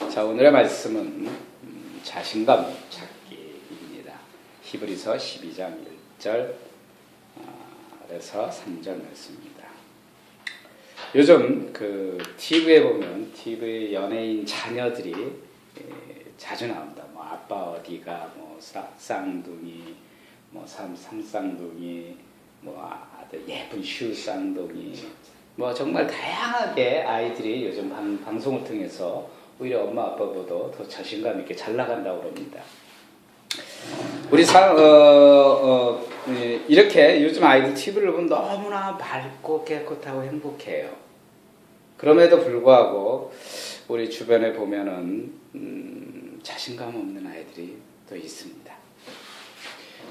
자, 오늘의 말씀은 자신감 찾기입니다. 히브리서 12장 1절에서 3절 말씀입니다. 요즘 TV에 보면 TV 연예인 자녀들이 자주 나온다. 뭐 아빠 어디가, 뭐 쌍둥이, 뭐 삼쌍둥이, 뭐 아들 예쁜 슈 쌍둥이, 뭐 정말 다양하게 아이들이 요즘 방송을 통해서 오히려 엄마 아빠보다 더 자신감 있게 잘 나간다고 그럽니다. 우리 이렇게 요즘 아이들 TV를 보면 너무나 밝고 깨끗하고 행복해요. 그럼에도 불구하고 우리 주변에 보면은 자신감 없는 아이들이 또 있습니다.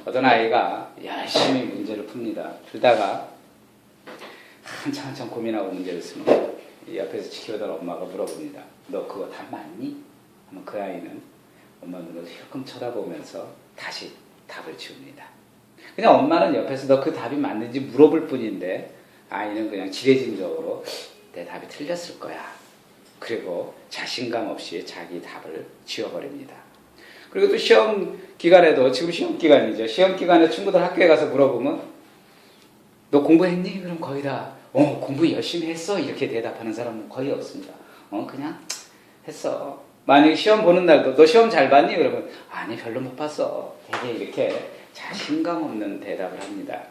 어떤 아이가 열심히 문제를 풉니다. 풀다가 한참 고민하고 문제를 씁니다. 옆에서 지켜보던 엄마가 물어봅니다. 너 그거 답 맞니? 하면 그 아이는 엄마 눈으로 힐끔 쳐다보면서 다시 답을 지웁니다. 그냥 엄마는 옆에서 너 그 답이 맞는지 물어볼 뿐인데 아이는 그냥 지레짐작으로 내 답이 틀렸을 거야. 그리고 자신감 없이 자기 답을 지워버립니다. 그리고 또 시험 기간에도, 지금 시험 기간이죠. 시험 기간에 친구들 학교에 가서 물어보면 너 공부했니? 그럼 거의 다 공부 열심히 했어. 이렇게 대답하는 사람은 거의 없습니다. 그냥 했어. 만약에 시험 보는 날도 너 시험 잘 봤니? 그러면 아니 별로 못 봤어. 되게 이렇게 자신감 없는 대답을 합니다.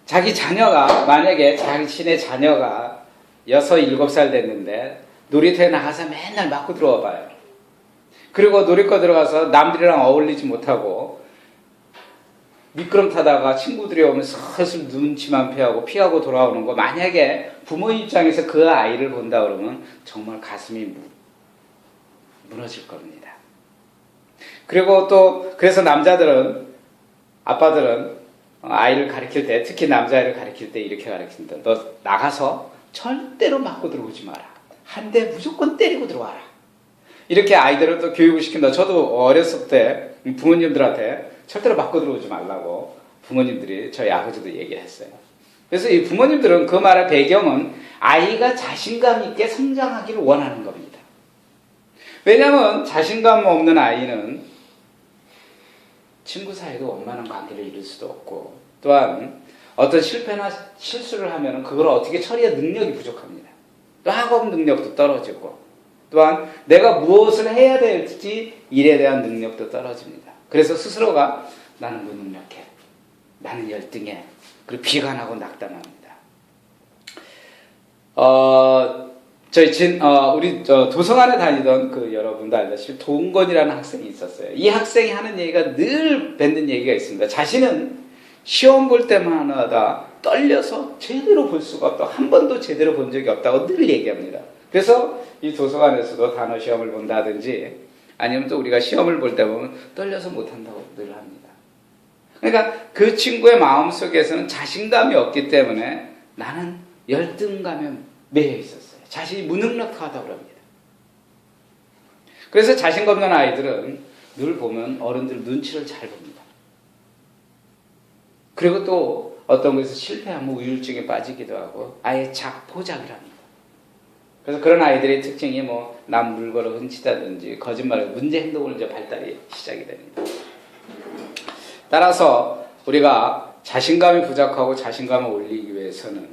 자기 자녀가, 만약에 자신의 자녀가 6, 7살 됐는데 놀이터에 나가서 맨날 맞고 들어와 봐요. 그리고 놀이터 들어가서 남들이랑 어울리지 못하고 미끄럼 타다가 친구들이 오면 슬슬 눈치만 피하고 돌아오는 거, 만약에 부모 입장에서 그 아이를 본다 그러면 정말 가슴이 무너질 겁니다. 그리고 또 그래서 남자들은, 아빠들은 아이를 가르칠 때, 특히 남자아이를 가르칠 때 이렇게 가르친다. 너 나가서 절대로 맞고 들어오지 마라. 한 대 무조건 때리고 들어와라. 이렇게 아이들을 또 교육을 시킨다. 저도 어렸을 때 부모님들한테 절대로 맞고 들어오지 말라고 부모님들이, 저희 아버지도 얘기를 했어요. 그래서 이 부모님들은 그 말의 배경은 아이가 자신감 있게 성장하기를 원하는 겁니다. 왜냐하면 자신감 없는 아이는 친구 사이도 원만한 관계를 이룰 수도 없고, 또한 어떤 실패나 실수를 하면 그걸 어떻게 처리할 능력이 부족합니다. 또 학업 능력도 떨어지고, 또한 내가 무엇을 해야 될지 일에 대한 능력도 떨어집니다. 그래서 스스로가 나는 무능력해, 나는 열등해, 그리고 비관하고 낙담합니다. 우리 도서관에 다니던 여러분도 알다시피 동건이라는 학생이 있었어요. 이 학생이 하는 얘기가 늘 뱉는 얘기가 있습니다. 자신은 시험 볼 때마다 떨려서 제대로 볼 수가 없다, 한 번도 제대로 본 적이 없다고 늘 얘기합니다. 그래서 이 도서관에서도 단어 시험을 본다든지 아니면 또 우리가 시험을 볼 때 보면 떨려서 못한다고 늘 합니다. 그러니까 그 친구의 마음속에서는 자신감이 없기 때문에 나는 열등감에 매여 있었어요. 자신이 무능력하다고 합니다. 그래서 자신감 없는 아이들은 늘 보면 어른들 눈치를 잘 봅니다. 그리고 또 어떤 것에서 실패하면 우울증에 빠지기도 하고 아예 자포자기랍니다. 그래서 그런 아이들의 특징이 남 물건을 훔치다든지 거짓말을, 문제 행동을 이제 발달이 시작이 됩니다. 따라서 우리가 자신감이 부족하고 자신감을 올리기 위해서는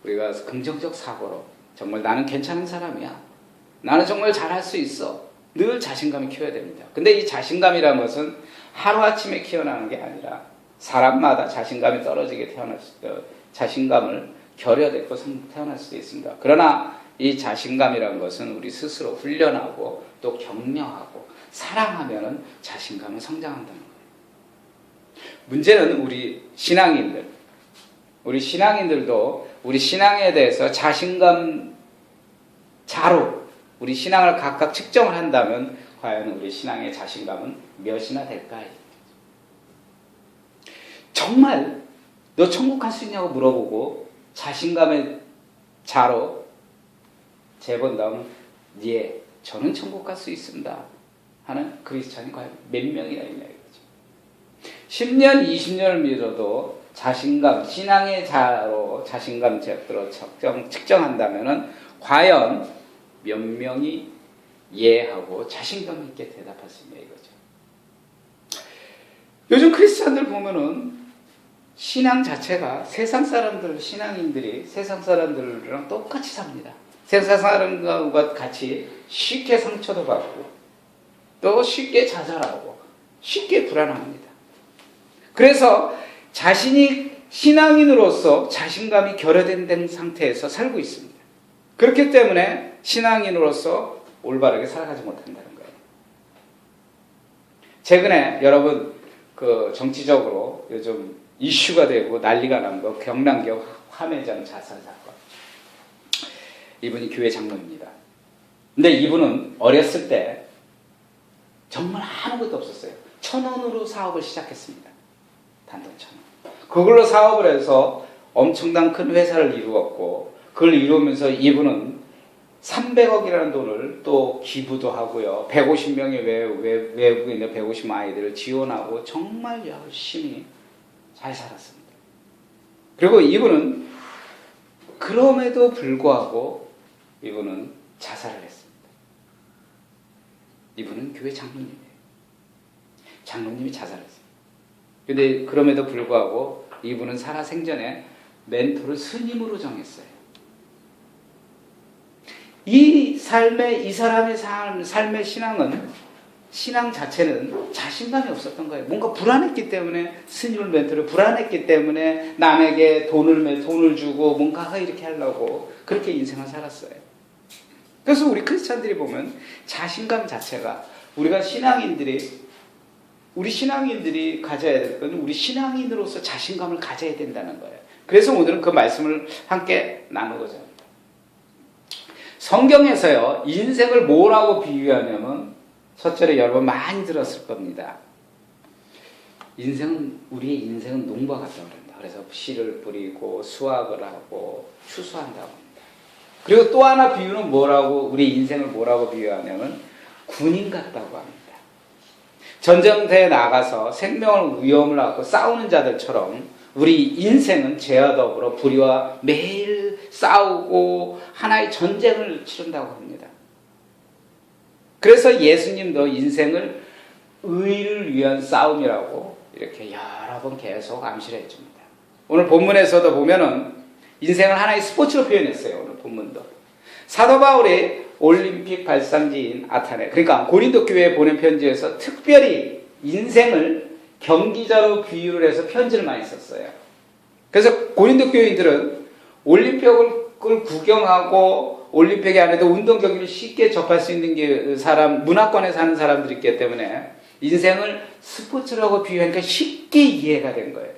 우리가 긍정적 사고로 정말 나는 괜찮은 사람이야, 나는 정말 잘할 수 있어, 늘 자신감을 키워야 됩니다. 근데 이 자신감이라는 것은 하루아침에 키워나는 게 아니라 사람마다 자신감이 떨어지게 태어날 수도, 자신감을 결여되고 태어날 수도 있습니다. 그러나 이 자신감이라는 것은 우리 스스로 훈련하고 또 격려하고 사랑하면 자신감은 성장한다는 거예요. 문제는 우리 신앙인들도 우리 신앙에 대해서 자신감 자로 우리 신앙을 각각 측정을 한다면 과연 우리 신앙의 자신감은 몇이나 될까요? 정말 너 천국 갈 수 있냐고 물어보고 자신감의 자로 재본다면 예, 저는 천국 갈 수 있습니다 하는 크리스찬이 과연 몇 명이나 있냐 이거죠. 10년, 20년을 믿어도 자신감, 신앙의 자로 자신감 제대로 측정한다면은 과연 몇 명이 예하고 자신감 있게 대답할 수 있냐 이거죠. 요즘 크리스찬들 보면은 신앙 자체가 세상 사람들, 신앙인들이 세상 사람들이랑 똑같이 삽니다. 세상 사람과 같이 쉽게 상처도 받고 또 쉽게 좌절하고 쉽게 불안합니다. 그래서 자신이 신앙인으로서 자신감이 결여된 상태에서 살고 있습니다. 그렇기 때문에 신앙인으로서 올바르게 살아가지 못한다는 거예요. 최근에 여러분 정치적으로 요즘 이슈가 되고 난리가 난 거 경남교 화매장 자살 사건. 이분이 교회 장로입니다. 근데 이분은 어렸을 때 정말 아무것도 없었어요. 1,000원으로 사업을 시작했습니다. 단돈 1,000원. 그걸로 사업을 해서 엄청난 큰 회사를 이루었고 그걸 이루면서 이분은 300억이라는 돈을 또 기부도 하고요. 150명의 외국에 있는 150만 아이들을 지원하고 정말 열심히 잘 살았습니다. 그리고 이분은 그럼에도 불구하고 이분은 자살을 했습니다. 이분은 교회 장로님이에요. 장로님이 자살했어요. 근데 그럼에도 불구하고 이분은 살아생전에 멘토를 스님으로 정했어요. 이 사람의 삶의 신앙 자체는 자신감이 없었던 거예요. 뭔가 불안했기 때문에 스님을 멘토를 불안했기 때문에 남에게 돈을 주고 뭔가 이렇게 하려고 그렇게 인생을 살았어요. 그래서 우리 크리스찬들이 보면 자신감 자체가 우리 신앙인들이 가져야 될 건 우리 신앙인으로서 자신감을 가져야 된다는 거예요. 그래서 오늘은 그 말씀을 함께 나누고자 합니다. 성경에서요, 인생을 뭐라고 비유하냐면, 첫째로 여러분 많이 들었을 겁니다. 우리의 인생은 농부와 같다고 합니다. 그래서 씨를 뿌리고 수확을 하고 추수한다고 합니다. 그리고 또 하나 비유는 우리 인생을 뭐라고 비유하냐면, 군인 같다고 합니다. 전쟁터에 나가서 생명을 위험을 갖고 싸우는 자들처럼 우리 인생은 죄와 더불어 불의와 매일 싸우고 하나의 전쟁을 치른다고 합니다. 그래서 예수님도 인생을 의를 위한 싸움이라고 이렇게 여러 번 계속 암시를 해줍니다. 오늘 본문에서도 보면은 인생을 하나의 스포츠로 표현했어요. 오늘 본문도. 사도 바울이 올림픽 발상지인 아테네, 그러니까 고린도 교회에 보낸 편지에서 특별히 인생을 경기자로 비유를 해서 편지를 많이 썼어요. 그래서 고린도 교인들은 올림픽을 구경하고 올림픽 안에도 운동 경기를 쉽게 접할 수 있는 문화권에 사는 사람들이 있기 때문에 인생을 스포츠라고 비유하니까 쉽게 이해가 된 거예요.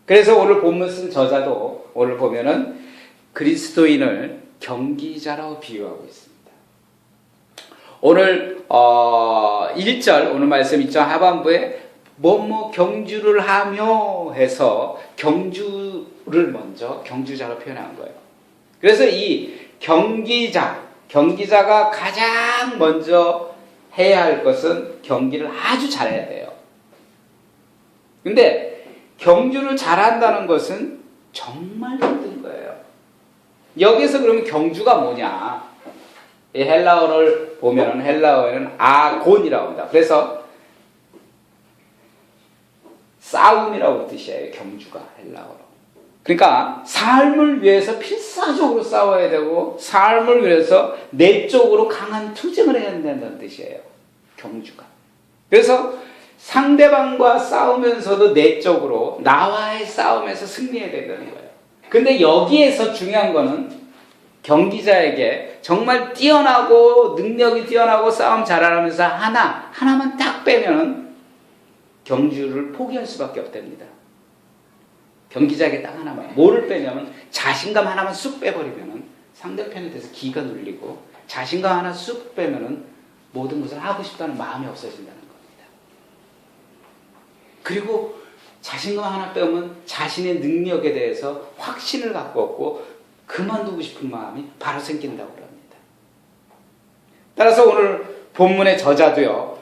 그래서 오늘 본문 쓴 저자도 오늘 보면은 그리스도인을 경기자라고 비유하고 있습니다. 오늘 1절 오늘 말씀 1절 하반부에 경주를 하며 해서 경주를 먼저 경주자로 표현한 거예요. 그래서 이 경기자가 가장 먼저 해야 할 것은 경기를 아주 잘해야 돼요. 근데 경주를 잘한다는 것은 정말 힘든 거예요. 여기서 그러면 경주가 뭐냐? 이 헬라어를 보면 헬라어에는 아곤이라고 합니다. 그래서 싸움이라고 뜻이에요. 경주가 헬라어로. 그러니까 삶을 위해서 필사적으로 싸워야 되고 삶을 위해서 내적으로 강한 투쟁을 해야 된다는 뜻이에요. 경주가. 그래서 상대방과 싸우면서도 내적으로 나와의 싸움에서 승리해야 된다는 거예요. 근데 여기에서 중요한 거는 경기자에게 정말 뛰어나고 능력이 뛰어나고 싸움 잘하면서 하나만 딱 빼면은 경주를 포기할 수밖에 없답니다. 경기자에게 딱 하나만. 뭐를 빼냐면 자신감 하나만 쑥 빼버리면은 상대편에 대해서 기가 눌리고 자신감 하나 쑥 빼면은 모든 것을 하고 싶다는 마음이 없어진다는 겁니다. 그리고 자신감 하나 빼면 자신의 능력에 대해서 확신을 갖고 없고 그만두고 싶은 마음이 바로 생긴다고 합니다. 따라서 오늘 본문의 저자도요,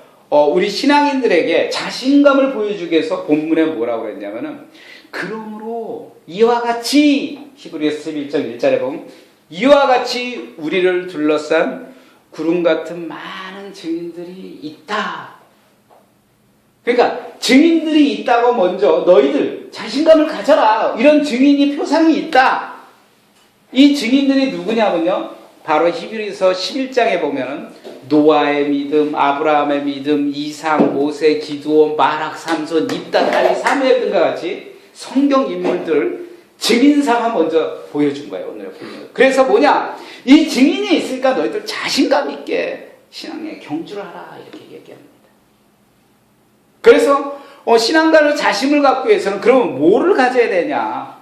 우리 신앙인들에게 자신감을 보여주기 위해서 본문에 뭐라고 했냐면은, 그러므로 이와 같이 히브리서 11장 1절에 보면 이와 같이 우리를 둘러싼 구름 같은 많은 증인들이 있다. 그러니까 증인들이 있다고 먼저 너희들 자신감을 가져라. 이런 증인이 표상이 있다. 이 증인들이 누구냐면요. 바로 히브리서 11장에 보면은 노아의 믿음, 아브라함의 믿음, 이삭, 모세, 기드온, 바락, 삼손, 입다, 다리, 사무엘 등과 같이 성경 인물들 증인사가 먼저 보여준 거예요. 오늘 보면. 그래서 뭐냐? 이 증인이 있으니까 너희들 자신감 있게 신앙에 경주를 하라. 이렇게 얘기합니다. 그래서 신앙가를 자신을 갖기 위해서는 그러면 뭐를 가져야 되냐?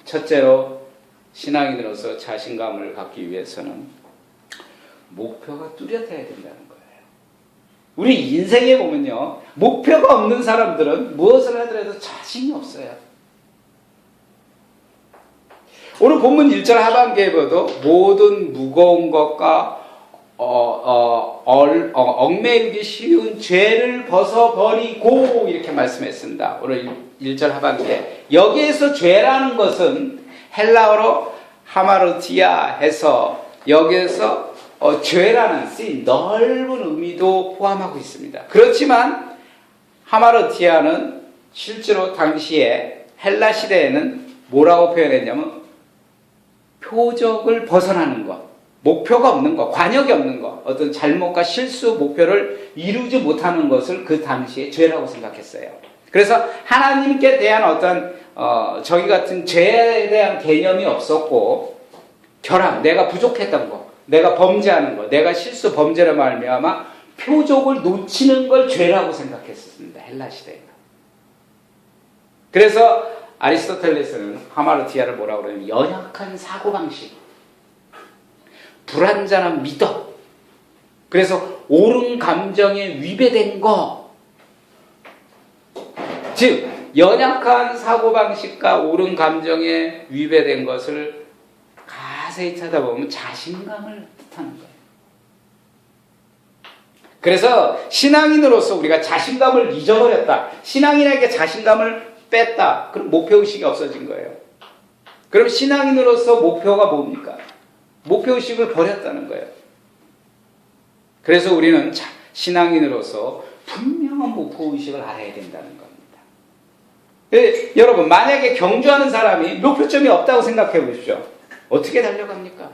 첫째로 신앙인으로서 자신감을 갖기 위해서는 목표가 뚜렷해야 된다는 거예요. 우리 인생에 보면요. 목표가 없는 사람들은 무엇을 하더라도 자신이 없어요. 오늘 본문 1절 하반기에 봐도 모든 무거운 것과 얽매이기 쉬운 죄를 벗어버리고 이렇게 말씀했습니다. 오늘 1절 하반기에 여기에서 죄라는 것은 헬라어로 하마르티아 해서 여기에서 죄라는 쓰인 넓은 의미도 포함하고 있습니다. 그렇지만 하마르티아는 실제로 당시에 헬라 시대에는 뭐라고 표현했냐면 표적을 벗어나는 것, 목표가 없는 것, 관역이 없는 것, 어떤 잘못과 실수, 목표를 이루지 못하는 것을 그 당시에 죄라고 생각했어요. 그래서 하나님께 대한 어떤 저희 같은 죄에 대한 개념이 없었고 결함, 내가 부족했던 것, 내가 범죄하는 것, 내가 실수, 범죄를 말미암아 표적을 놓치는 걸 죄라고 생각했습니다. 헬라 시대에. 그래서 아리스토텔레스는 하마르티아를 뭐라고 그러냐면 연약한 사고방식, 불완전한 미덕, 그래서 옳은 감정에 위배된 거, 즉 연약한 사고방식과 옳은 감정에 위배된 것을 자세히 찾아보면 자신감을 뜻하는 거예요. 그래서 신앙인으로서 우리가 자신감을 잊어버렸다. 신앙인에게 자신감을 뺐다. 그럼 목표의식이 없어진 거예요. 그럼 신앙인으로서 목표가 뭡니까? 목표의식을 버렸다는 거예요. 그래서 우리는 신앙인으로서 분명한 목표의식을 알아야 된다는 겁니다. 여러분, 만약에 경주하는 사람이 목표점이 없다고 생각해 보십시오. 어떻게 달려갑니까?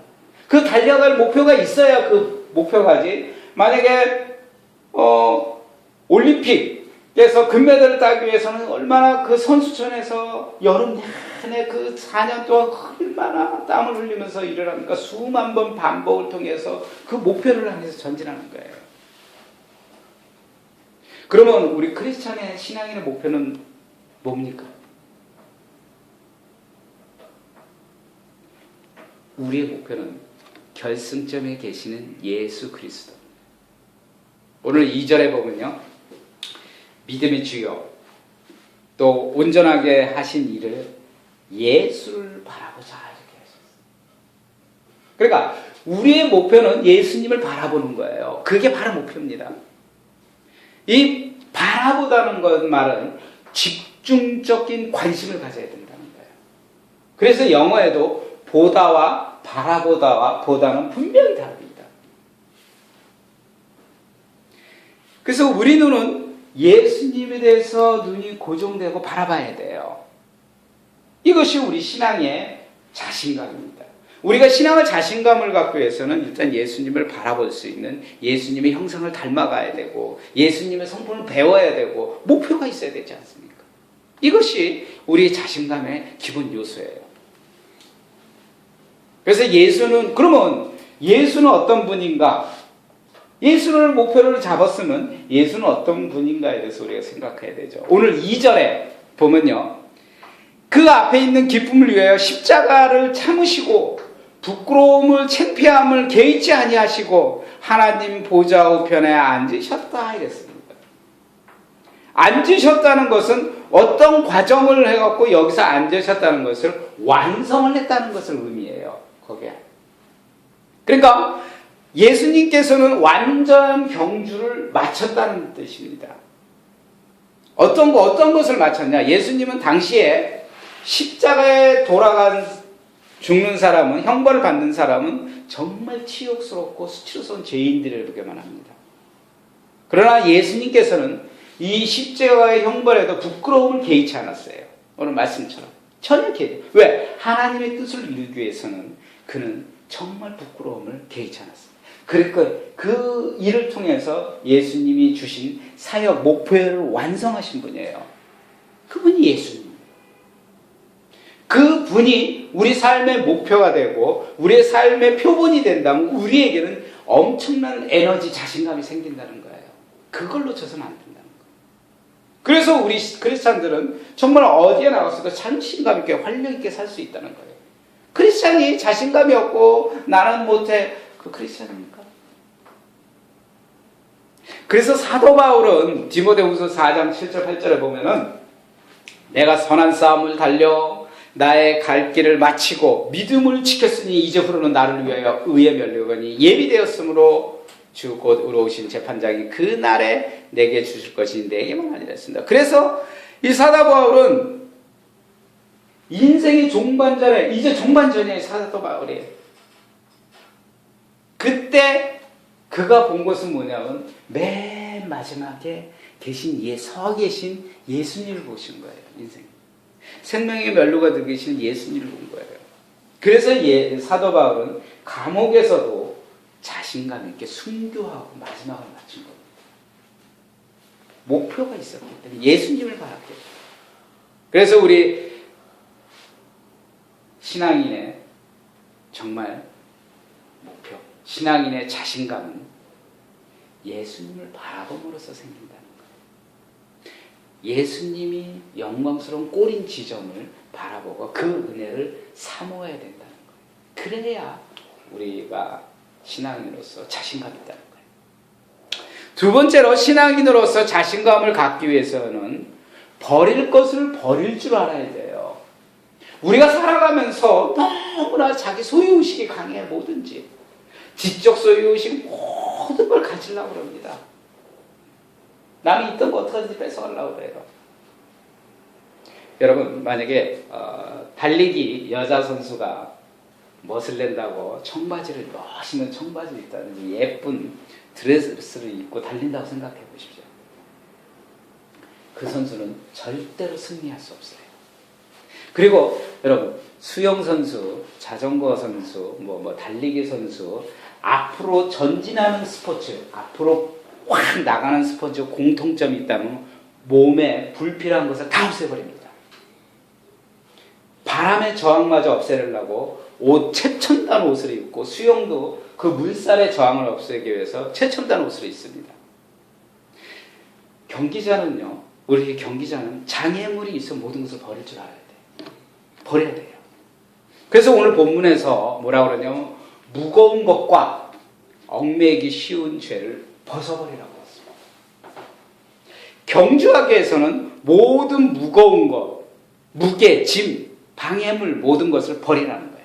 그 달려갈 목표가 있어야 그 목표가지. 만약에 올림픽에서 금메달을 따기 위해서는 얼마나 그 선수촌에서 여름 내내 그 4년 동안 얼마나 땀을 흘리면서 일을 합니까? 수만 번 반복을 통해서 그 목표를 향해서 전진하는 거예요. 그러면 우리 크리스찬의 신앙인의 목표는 뭡니까? 우리의 목표는 결승점에 계시는 예수 그리스도. 오늘 2절에 보면요. 믿음의 주요 또 온전하게 하신 일을 예수를 바라보자 이렇게 하셨어요. 그러니까 우리의 목표는 예수님을 바라보는 거예요. 그게 바로 목표입니다. 이 바라보다는 것 말은 집중적인 관심을 가져야 된다는 거예요. 그래서 영어에도 보다와 바라보다와 보다는 분명히 다릅니다. 그래서 우리 눈은 예수님에 대해서 눈이 고정되고 바라봐야 돼요. 이것이 우리 신앙의 자신감입니다. 우리가 신앙의 자신감을 갖기 위해서는 일단 예수님을 바라볼 수 있는 예수님의 형상을 닮아가야 되고 예수님의 성품을 배워야 되고 목표가 있어야 되지 않습니까? 이것이 우리의 자신감의 기본 요소예요. 그래서 그러면 예수는 어떤 분인가? 예수를 목표를 잡았으면 예수는 어떤 분인가에 대해서 우리가 생각해야 되죠. 오늘 2절에 보면요. 그 앞에 있는 기쁨을 위하여 십자가를 참으시고 부끄러움을 창피함을 개의치 아니하시고 하나님 보좌 우편에 앉으셨다 이랬습니다. 앉으셨다는 것은 어떤 과정을 해갖고 여기서 앉으셨다는 것을 완성을 했다는 것을 의미해요. 거기에. 그러니까 예수님께서는 완전 경주를 마쳤다는 뜻입니다. 어떤 것을 마쳤냐? 예수님은 당시에 십자가에 돌아간 죽는 사람은, 형벌을 받는 사람은 정말 치욕스럽고 수치스러운 죄인들에게만 합니다. 그러나 예수님께서는 이 십자가의 형벌에도 부끄러움을 개의치 않았어요. 오늘 말씀처럼. 전혀 개의. 왜? 하나님의 뜻을 이루기 위해서는 그는 정말 부끄러움을 개의치 않았습니다. 그러니까 그 일을 통해서 예수님이 주신 사역 목표를 완성하신 분이에요. 그분이 예수님. 그 분이 우리 삶의 목표가 되고 우리의 삶의 표본이 된다면 우리에게는 엄청난 에너지, 자신감이 생긴다는 거예요. 그걸로 쳐서는 안 된다는 거예요. 그래서 우리 크리스찬들은 정말 어디에 나가서도 자신감 있게 활력 있게 살 수 있다는 거예요. 크리스찬이 자신감이 없고 나는 못해, 그 크리스찬입니까? 그래서 사도 바울은 디모데후서 4장 7절 8절에 보면은 내가 선한 싸움을 달려 나의 갈 길을 마치고 믿음을 지켰으니 이제부로는 나를 위하여 의의 면류관이 예비되었으므로 주 곧 의로우신 재판장이 그 날에 내게 주실 것이 내게만 아니라 했습니다. 그래서 이 사도 바울은 인생의 종반전에, 이제 종반전이에요. 사도 바울이. 그때 그가 본 것은 뭐냐면 맨 마지막에 서 계신 예수님을 보신 거예요. 인생. 생명의 멸류가 되신 예수님을 본 거예요. 그래서 사도 바울은 감옥에서도 자신감 있게 순교하고 마지막을 마친 겁니다. 목표가 있었기 때문에 예수님을 바랐기 때문에. 그래서 우리 신앙인의 정말 목표, 신앙인의 자신감은 예수님을 바라봄으로써 생긴다는 거예요. 예수님이 영광스러운 꼬린 지점을 바라보고 그 은혜를 사모해야 된다는 거예요. 그래야 우리가 신앙인으로서 자신감이 있다는 거예요. 두 번째로 신앙인으로서 자신감을 갖기 위해서는 버릴 것을 버릴 줄 알아야 돼요. 우리가 살아가면서 너무나 자기 소유의식이 강해. 뭐든지 지적 소유의식 모든 걸 가지려고 그럽니다. 남이 있던 거 어떻게든지 뺏어가려고 그래요. 여러분, 만약에 달리기 여자 선수가 멋을 낸다고 청바지를, 멋있는 청바지를 입다든지 예쁜 드레스를 입고 달린다고 생각해 보십시오. 그 선수는 절대로 승리할 수 없어요. 그리고 여러분, 수영 선수, 자전거 선수, 달리기 선수, 앞으로 전진하는 스포츠, 앞으로 확 나가는 스포츠 공통점이 있다면 몸에 불필요한 것을 다 없애버립니다. 바람의 저항마저 없애려고 최첨단 옷을 입고, 수영도 그 물살의 저항을 없애기 위해서 최첨단 옷을 입습니다. 경기자는요, 우리 경기자는 장애물이 있어 모든 것을 버릴 줄 알아야 돼요. 버려야 돼요. 그래서 오늘 본문에서 뭐라고 그러냐면 무거운 것과 얽매이기 쉬운 죄를 벗어버리라고 했습니다. 경주하기 위해서는 모든 무거운 것, 무게, 짐, 방해물 모든 것을 버리라는 거예요.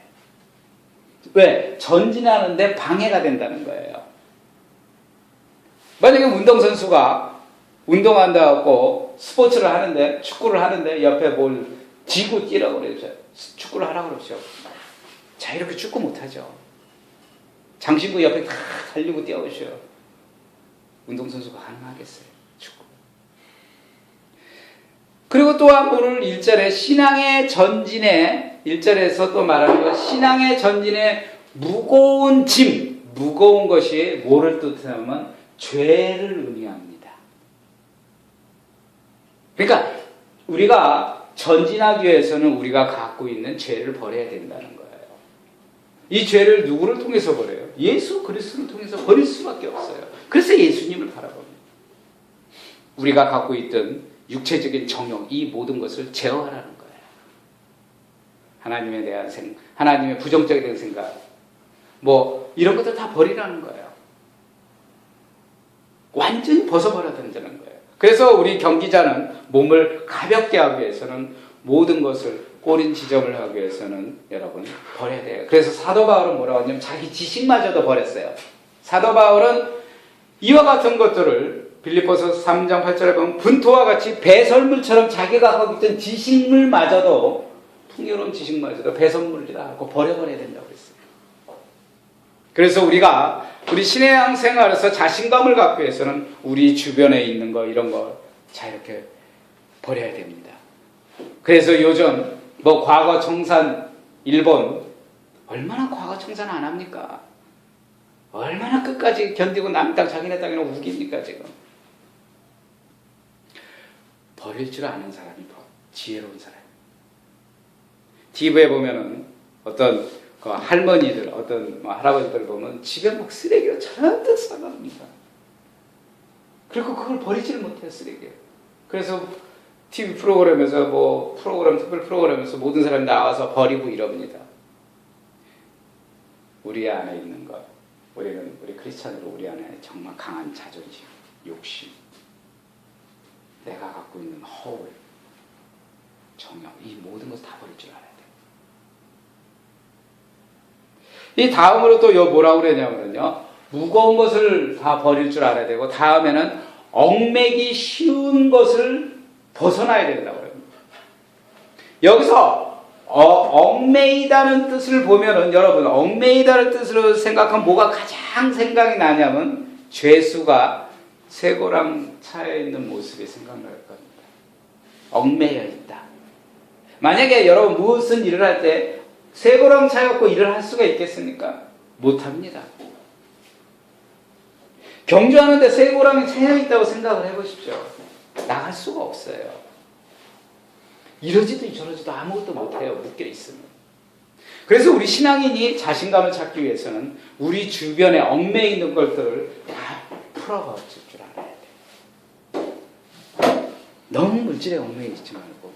왜? 전진하는데 방해가 된다는 거예요. 만약에 운동선수가 운동한다고 스포츠를 하는데, 축구를 하는데 옆에 뭘 지고 뛰라고 그러죠. 축구를 하라고 그러죠. 자, 이렇게 축구 못하죠. 장신구 옆에 다 달리고 뛰어오셔. 운동선수가 가능하겠어요? 축구. 그리고 또한 오늘 1절에 신앙의 전진에, 1절에서 또 말하는 것, 신앙의 전진에 무거운 짐, 무거운 것이 뭐를 뜻하냐면 죄를 의미합니다. 그러니까 우리가 전진하기 위해서는 우리가 갖고 있는 죄를 버려야 된다는 거예요. 이 죄를 누구를 통해서 버려요? 예수 그리스도를 통해서 버릴 수밖에 없어요. 그래서 예수님을 바라봅니다. 우리가 갖고 있던 육체적인 정욕, 이 모든 것을 제어하라는 거예요. 하나님에 대한 생각, 하나님의 부정적인 생각, 이런 것들 다 버리라는 거예요. 완전히 벗어버려야 된다는 거예요. 그래서 우리 경기자는 몸을 가볍게 하기 위해서는 모든 것을, 꼬린 지점을 하기 위해서는 여러분 버려야 돼요. 그래서 사도 바울은 뭐라고 하냐면 자기 지식마저도 버렸어요. 사도 바울은 이와 같은 것들을 빌립보서 3장 8절에 보면 분토와 같이 배설물처럼 자기가 갖고 있던 지식물마저도 풍요로운 지식마저도 배선물이다 하고 버려버려야 된다고 그랬어요. 그래서 우리가 우리 신앙 생활에서 자신감을 갖기 위해서는 우리 주변에 있는 거 이런 거 자 이렇게 버려야 됩니다. 그래서 요즘 뭐 과거 청산 일본 얼마나 과거 청산 안 합니까? 얼마나 끝까지 견디고 남 땅 자기네 땅이나 우깁니까 지금? 버릴 줄 아는 사람이 지혜로운 사람. TV에 보면은 어떤 그 할머니들, 어떤 할아버지들 보면 집에 막 쓰레기를 잔뜩 싸갑니다. 그리고 그걸 버리지를 못해요, 쓰레기. 그래서 TV 프로그램에서 특별 프로그램에서 모든 사람이 나와서 버리고 이럽니다. 우리 안에 있는 것, 우리 크리스찬으로 우리 안에 정말 강한 자존심, 욕심, 내가 갖고 있는 허울, 정욕, 이 모든 것을 다 버릴 줄 알아야 돼. 이 다음으로 또 뭐라고 그러냐면요, 무거운 것을 다 버릴 줄 알아야 되고, 다음에는 얽매기 쉬운 것을 벗어나야 된다고 합니다. 여기서 얽매이다는 뜻을 보면은 여러분 얽매이다는 뜻으로 생각하면 뭐가 가장 생각이 나냐면 죄수가 쇠고랑 차에 있는 모습이 생각날 겁니다. 얽매여 있다. 만약에 여러분 무슨 일을 할 때 쇠고랑 차 갖고 일을 할 수가 있겠습니까? 못합니다. 경주하는데 쇠고랑이 차여 있다고 생각을 해보십시오. 나갈 수가 없어요. 이러지도 저러지도 아무것도 못해요. 묶여있으면. 그래서 우리 신앙인이 자신감을 찾기 위해서는 우리 주변에 얽매여 있는 것들을 다 풀어버릴 줄 알아야 돼요. 너무 물질에 얽매여 있지 말고.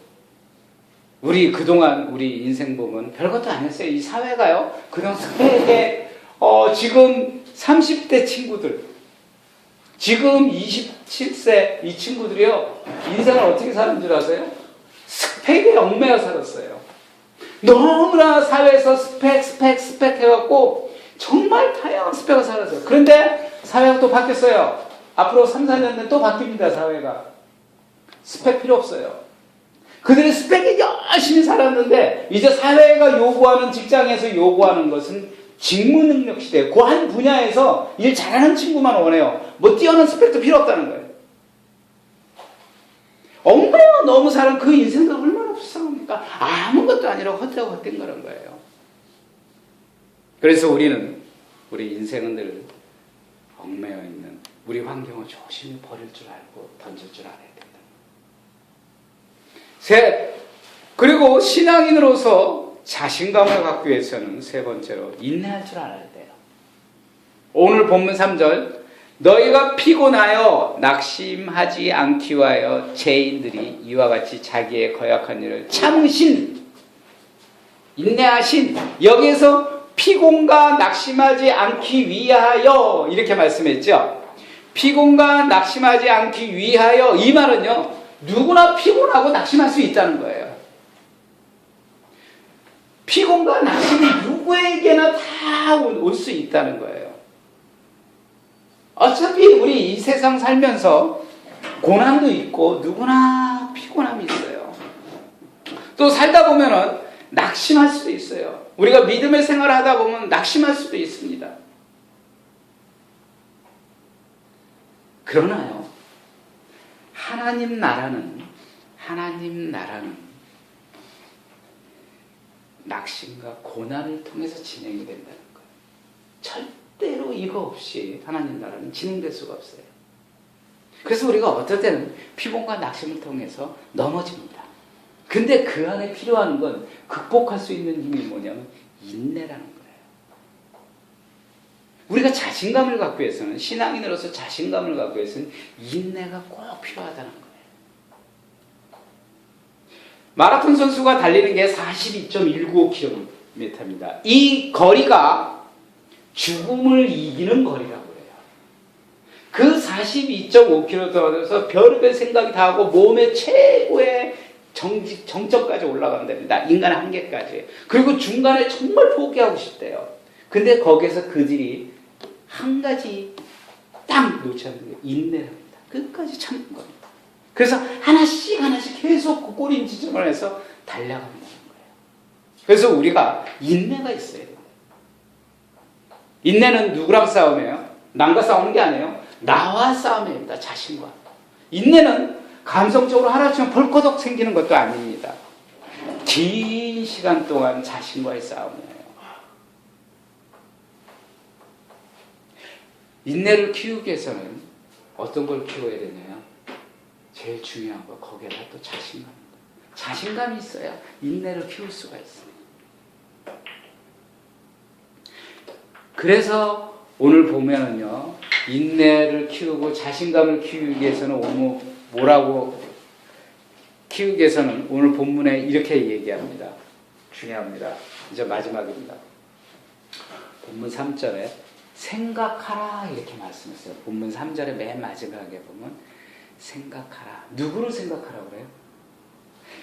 우리 그동안 우리 인생 보면 별것도 안 했어요. 이 사회가요. 그냥 스펙에 지금 30대 친구들, 지금 27세 이 친구들이요. 인생을 어떻게 사는 줄 아세요? 스펙에 얽매여 살았어요. 너무나 사회에서 스펙 해갖고 정말 다양한 스펙을 살았어요. 그런데 사회가 또 바뀌었어요. 앞으로 3, 4년 뒤에 또 바뀝니다. 사회가. 스펙 필요 없어요. 그들이 스펙에 열심히 살았는데 이제 사회가 요구하는, 직장에서 요구하는 것은 직무 능력 시대, 그 한 분야에서 일 잘하는 친구만 원해요. 뭐 뛰어난 스펙도 필요 없다는 거예요. 엉매여 너무 사람 그 인생도 얼마나 불쌍합니까? 아무것도 아니라 헛되고 헛된 거란 거예요. 그래서 우리는 우리 인생은 늘 얽매여 있는 우리 환경을 조심히 버릴 줄 알고 던질 줄 알아야 된다. 그리고 신앙인으로서 자신감을 갖기 위해서는 세 번째로 인내할 줄 알아야 돼요. 오늘 본문 3절, 너희가 피곤하여 낙심하지 않기 위하여 죄인들이 이와 같이 자기의 거역한 일을 참으신, 인내하신, 여기에서 피곤과 낙심하지 않기 위하여 이렇게 말씀했죠. 피곤과 낙심하지 않기 위하여, 이 말은요 누구나 피곤하고 낙심할 수 있다는 거예요. 피곤과 낙심이 누구에게나 다 올 수 있다는 거예요. 어차피 우리 이 세상 살면서 고난도 있고 누구나 피곤함이 있어요. 또 살다 보면은 낙심할 수도 있어요. 우리가 믿음의 생활을 하다 보면 낙심할 수도 있습니다. 그러나요, 하나님 나라는 낙심과 고난을 통해서 진행이 된다는 거예요. 절대로 이거 없이 하나님 나라는 진행될 수가 없어요. 그래서 우리가 어떨 때는 피곤과 낙심을 통해서 넘어집니다. 근데 그 안에 필요한 건, 극복할 수 있는 힘이 뭐냐면 인내라는 거예요. 우리가 자신감을 갖기 위해서는, 신앙인으로서 자신감을 갖기 위해서는 인내가 꼭 필요하다는 거예요. 마라톤 선수가 달리는 게 42.195km입니다. 이 거리가 죽음을 이기는 거리라고 해요. 그 42.5km에서 별의별 생각이 다 하고 몸의 최고의 정점까지 올라간답니다. 인간의 한계까지. 그리고 중간에 정말 포기하고 싶대요. 근데 거기에서 그들이 한 가지 딱 놓지 않는 게 인내랍니다. 끝까지 참는 겁니다. 그래서 하나씩 계속 그 꼬린 지점을 해서 달려간다는 거예요. 그래서 우리가 인내가 있어야 돼요. 인내는 누구랑 싸움이에요? 남과 싸우는 게 아니에요. 나와 싸움입니다. 자신과. 인내는 감성적으로 하루아침에 벌거덕 생기는 것도 아닙니다. 긴 시간 동안 자신과의 싸움이에요. 인내를 키우기 위해서는 어떤 걸 키워야 되냐요? 제일 중요한 거 거기에다 또 자신감. 자신감이 있어야 인내를 키울 수가 있어요. 그래서 오늘 보면은요, 인내를 키우고 자신감을 키우기 위해서는 뭐라고 키우기 위해서는 오늘 본문에 이렇게 얘기합니다. 중요합니다. 이제 마지막입니다. 본문 3절에 생각하라 이렇게 말씀했어요. 본문 3절의 맨 마지막에 보면 생각하라. 누구를 생각하라고 그래요?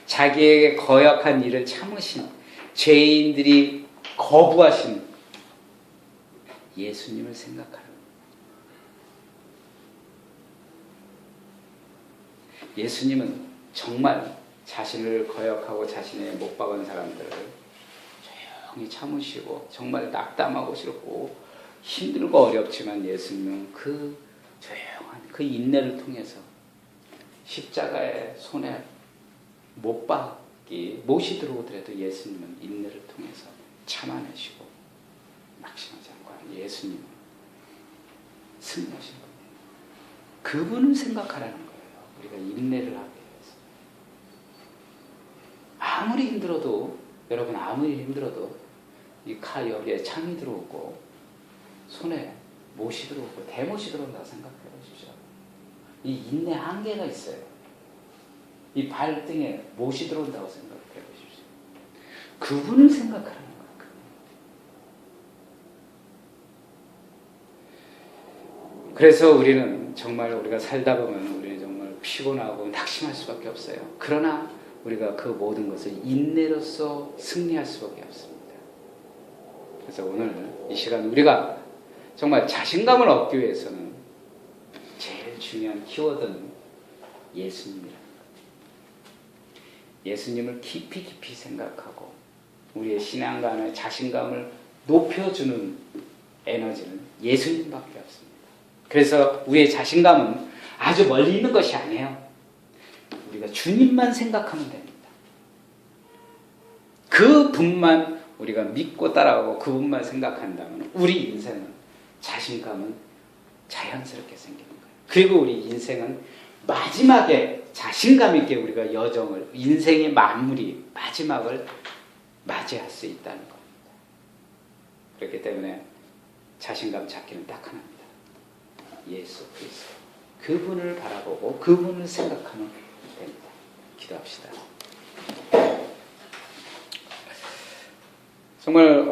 자기에게 거역한 일을 참으신 죄인들이 거부하신 예수님을 생각하라. 예수님은 정말 자신을 거역하고 자신의 못 박은 사람들을 조용히 참으시고 정말 낙담하고 싫고 힘들고 어렵지만 예수님은 그 조용한 그 인내를 통해서 십자가의 손에 못 박기 못이 들어오더라도 예수님은 인내를 통해서 참아내시고 낙심하지 않고 하는 예수님은 승리하신 겁니다. 그분을 생각하라는 거예요. 우리가 인내를 하기 위해서. 아무리 힘들어도 여러분 아무리 힘들어도 이 칼 여기에 창이 들어오고 손에 못이 들어오고 대못이 들어온다고 생각해 보십시오. 이 인내 한계가 있어요. 이 발등에 못이 들어온다고 생각해 보십시오. 그분을 생각하라는 거예요. 그래서 우리는 정말 우리가 살다 보면 우리는 정말 피곤하고 낙심할 수밖에 없어요. 그러나 우리가 그 모든 것을 인내로서 승리할 수밖에 없습니다. 그래서 오늘 이 시간 우리가 정말 자신감을 얻기 위해서는 제일 중요한 키워드는 예수님이라는 것. 예수님을 깊이 깊이 생각하고 우리의 신앙관의 자신감을 높여주는 에너지는 예수님밖에 없습니다. 그래서 우리의 자신감은 아주 멀리 있는 것이 아니에요. 우리가 주님만 생각하면 됩니다. 그분만 우리가 믿고 따라가고 그분만 생각한다면 우리 인생은 자신감은 자연스럽게 생기는 거예요. 그리고 우리 인생은 마지막에 자신감 있게 우리가 여정을 인생의 마무리 마지막을 맞이할 수 있다는 겁니다. 그렇기 때문에 자신감 찾기는 딱 하나입니다. 예수 그리스도. 그분을 바라보고 그분을 생각하면 됩니다. 기도합시다. 정말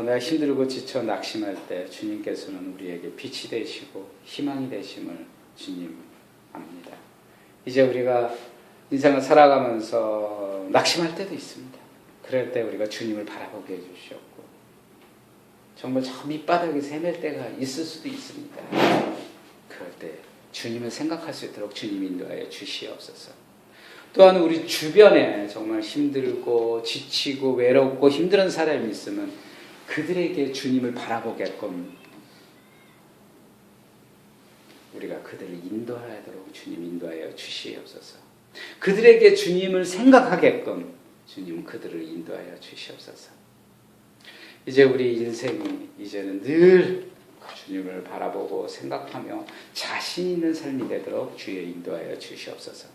내가 힘들고 지쳐 낙심할 때 주님께서는 우리에게 빛이 되시고 희망이 되심을 주님 압니다. 이제 우리가 인생을 살아가면서 낙심할 때도 있습니다. 그럴 때 우리가 주님을 바라보게 해주셨고 정말 저 밑바닥에서 헤맬 때가 있을 수도 있습니다. 그럴 때 주님을 생각할 수 있도록 주님 인도하여 주시옵소서. 또한 우리 주변에 정말 힘들고 지치고 외롭고 힘든 사람이 있으면 그들에게 주님을 바라보게끔 우리가 그들을 인도하도록 주님 인도하여 주시옵소서. 그들에게 주님을 생각하게끔 주님 그들을 인도하여 주시옵소서. 이제 우리 인생이 이제는 늘 주님을 바라보고 생각하며 자신 있는 삶이 되도록 주여 인도하여 주시옵소서.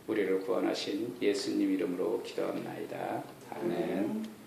우리를 구원하신 예수님 이름으로 기도합나이다. 아멘.